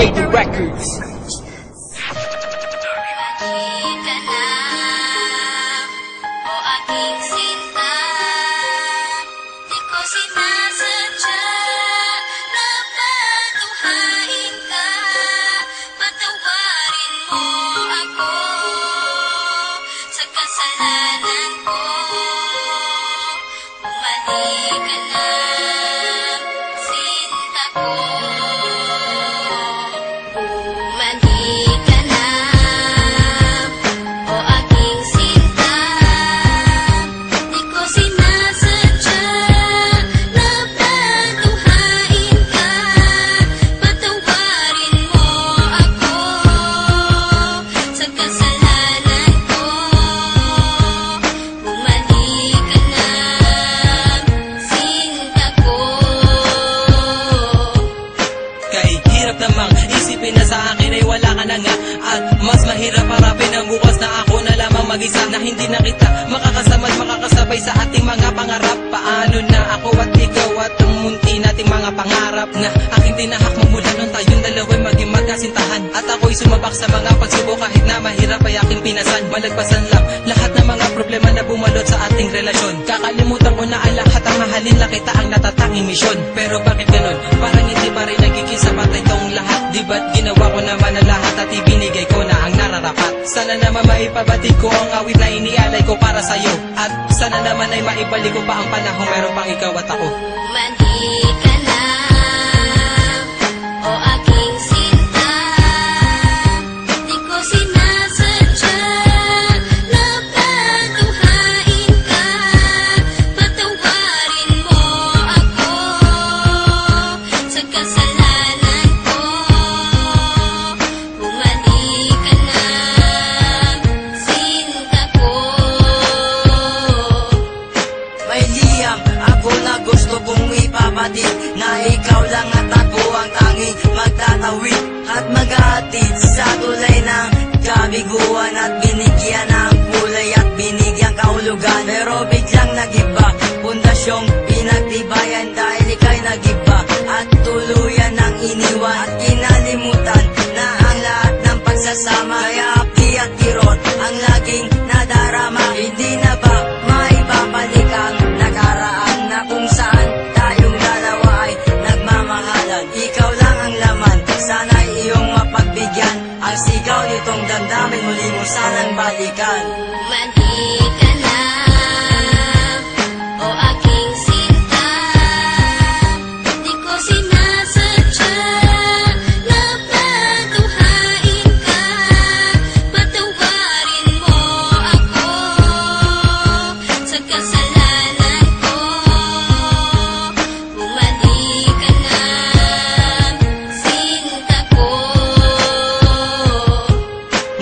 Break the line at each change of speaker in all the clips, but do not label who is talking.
Lady Records.
Isipin na sa akin ay wala ka na nga, at mas mahirap harapin ang bukas na ako na lamang mag-isa, na hindi na kita makakasama at makakasabay sa ating mga pangarap. Paano na ako at ikaw at ang munti nating mga pangarap na aking tinahak mula nung tayong dalawa'y maging magkasintahan. At ako'y sumabak sa mga pagsubok kahit na mahirap ay aking pinasan. Malagpasan lang lahat ng mga problema na bumalot sa ating relasyon. Kakalimutan ko na ang lahat, ang mahalin lang kita ang natatanging misyon. Pero bakit ganun? Parang hindi pa rin nagiging sapat itong lahat. Di ba't ginawa ko naman ang lahat at ibinigay ko na ang nararapat? Sana naman maipabatid ko ang awit na inialay ko para sa'yo, at sana naman ay maibalik ko pa ang panahon meron pang ikaw at ako.
Mandi ka na, o aking sinta, di ko sinasadya na patuhain ka. Patawarin mo ako sa kasalanan ko. Bumalik ka na, sinta ko.
May liyam ako na gusto kong ipabatid, na ikaw lang at ako ang tanging magtatawid at maghahatid sa tulay ng kabiguan, at binigyan ng kulay at binigyan kahulugan. Pero biglang nagiba, pundasyong pinagtibayan dahil ika'y nagiba at tuluyan ng iniwan, at kinalimutan na ang lahat ng pagsasama. Kaya api at kirot ang laging nadarama. Hindi na ba maibabalik ang nakaraan na kung saan tayong dalawa ay nagmamahalan? Ikaw lang ang laman, sana'y iyong mapagbigyan. Ang sigaw nitong damdamin, muli mo sanang balikan.
Mandi ka na, o aking sinta, di ko sinasadya na patuhain ka. Patawarin mo ako sa kasalanan ko. Bumalik ka na, sinta ko.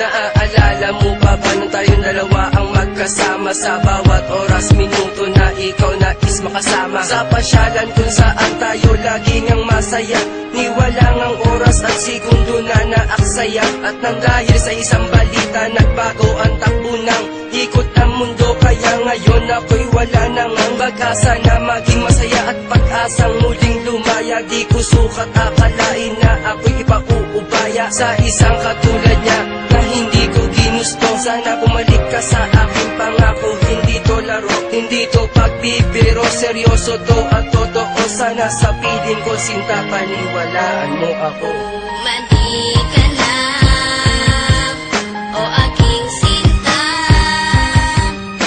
Naaalala mo ba nung tayong dalawa ang magkasama sa bawat oras, minuto na ikaw nais makasama? Sa pasyalan kung saan tayo laging ang masaya, niwalang ang oras at segundo na naaksaya. At nang dahil sa isang balita, nagbago ang takbo ng ikot ang mundo. Kaya ngayon ako'y wala nang ang pag-asa na maging masaya at pag-asang muling lumaya. Di ko sukat akalain na ako'y ipauubaya sa isang katulad niya na hindi ko ginusto. Sana bumalik ka sa aking pangako, hindi to laro, hindi to pagbibiro, seryoso to at totoo. Sana sa piling ko, sinta, paniwalaan mo ako.
Mandi ka na, o aking sinta,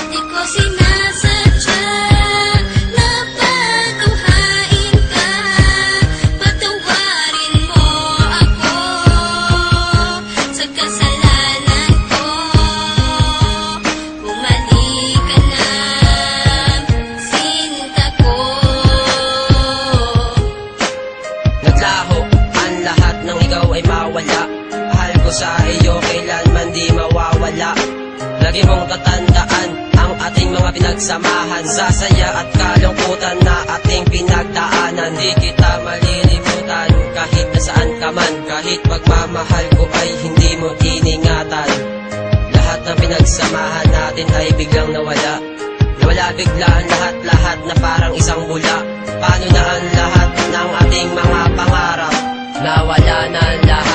di ko sinasadya na patuhain ka. Patawarin mo ako sa kasalanan ko. Bumalik ka na, sinta ko.
Naglaho ang lahat ng ikaw ay mawala. Mahal ko sa iyo kailanman di mawawala. Lagi mong tatandaan ang ating mga pinagsamahan, sa saya at kalungkutan na ating pinagdaanan. Di kita malilimutan kahit nasaan ka man, kahit pagmamahal ko ay hindi mo iningatan. Lahat ng pinagsamahan natin ay biglang nawala. Nawala bigla ang lahat-lahat na parang isang bula. Paano na ang lahat ng ating mga pangarap? Nawala na ang lahat.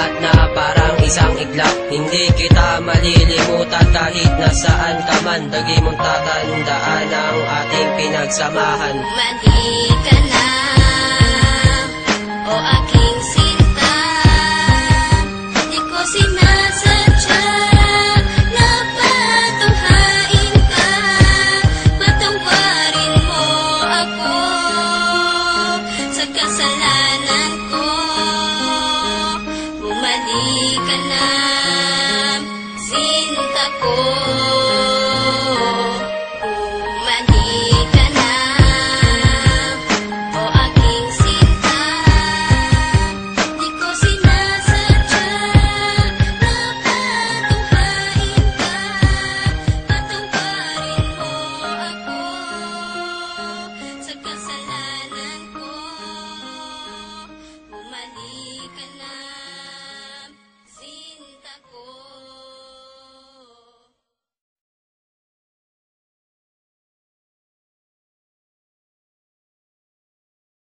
Hindi kita malilimutan kahit nasaan ka man. Lagi mong tatandaan ang ating pinagsamahan.
Mali ka na, o aking sinta. Di ko sinasadya na patunghain ka. Patawarin mo ako sa kasalanan ko. Bumalik ka na, sinta ko.